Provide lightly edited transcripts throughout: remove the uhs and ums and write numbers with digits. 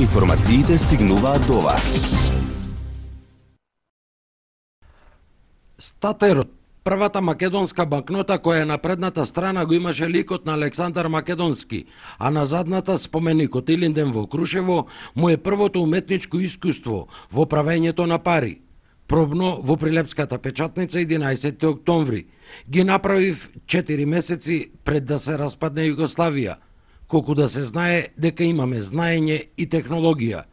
Информациите стигнуваат до вас. Статерот, првата македонска банкнота која на предната страна го имаше ликот на Александар Македонски, а на задната споменикот Илинден во Крушево, му е првото уметничко искуство во правењето на пари. Пробно во Прилепската печатница 11. октомври. Ги направив 4 месеци пред да се распадне Југославија, колку да се знае дека имаме знаење и технологија.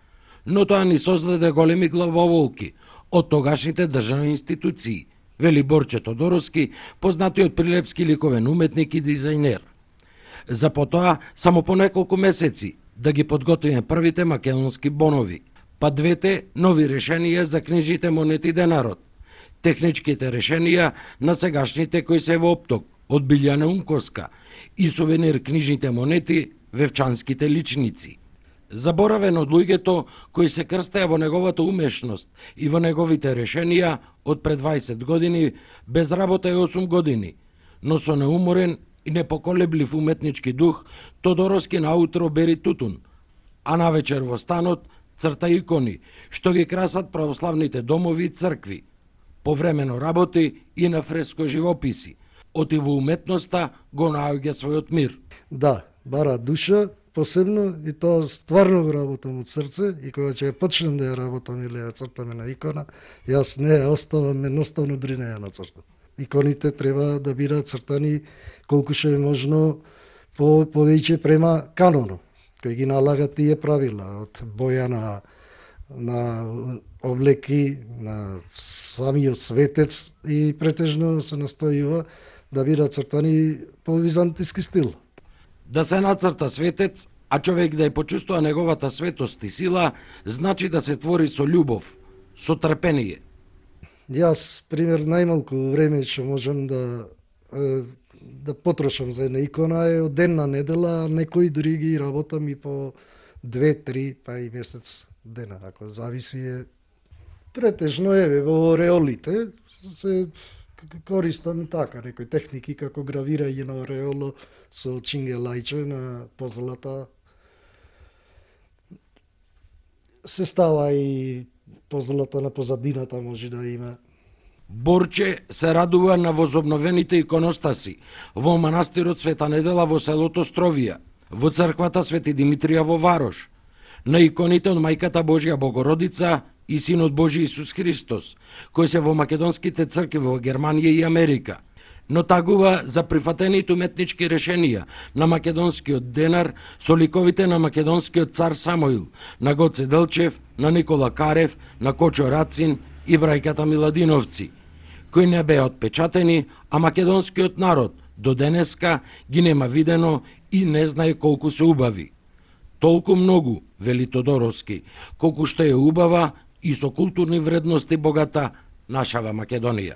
Но тоа ни создаде големи главоволки од тогашните државни институции, вели Борче Тодоровски, познатиот прилепски ликовен уметник и дизајнер. За потоа, само по неколку месеци, да ги подготвиме првите македонски бонови, па двете нови решенија за книжните монети денарот, техничките решенија на сегашните кои се во опток, од Билјана Умковска, и сувенир книжните монети вевчанските личници. Заборавен од луѓето кои се крстеа во неговата умешност и во неговите решенија од пред 20 години, без работа е 8 години, но со неуморен и непоколеблив уметнички дух, Тодоровски наутро бери тутун, а навечер во станот црта икони, што ги красат православните домови и цркви. Повремено работи и на фреско живописи. Оти во уметноста го наоѓа својот мир. Да, бара душа, посебно, и тоа стварно го работам од срце, и кога ќе почнем да ја работам или ја цртаме на икона, јас не ја оставам едноставно дури не ја нацртам. Иконите треба да бидат цртани колку што е можно повеќе према каноно, кој ги налагат тие правила, од боја на облеки, на самиот светец, и претежно се настојува да бидат цртани по византиски стил. Да се нацрта светец, а човек да ја почувствува неговата светост и сила, значи да се твори со љубов, со трпение. Јас, пример, најмалку време што можам да потрошам за една икона е од ден на недела, а некои дури ги работам и по 2-3, па и месец дена, ако зависи. Претежно е во ореолите, се користам така некои техники како гравирање на ореоло со чингелајче на позлата. Се става и позлата на позадината може да има. Борче се радува на возобновените иконостаси во манастирот Света Недела во селото Стровија, во црквата Свети Димитрија во Варош, на иконите од Мајката Божја Богородица и Синот Божи Исус Христос, кои се во македонските цркви во Германија и Америка, но тагува за прифатените уметнички решенија на македонскиот денар со ликовите на македонскиот цар Самоил, на Гоце Делчев, на Никола Карев, на Кочо Рацин и брајката Миладиновци, кои не беа отпечатени, а македонскиот народ до денеска ги нема видено и не знае колку се убави. Толку многу, вели Тодоровски, колку што е убава и со културни вредности богата нашава Македонија.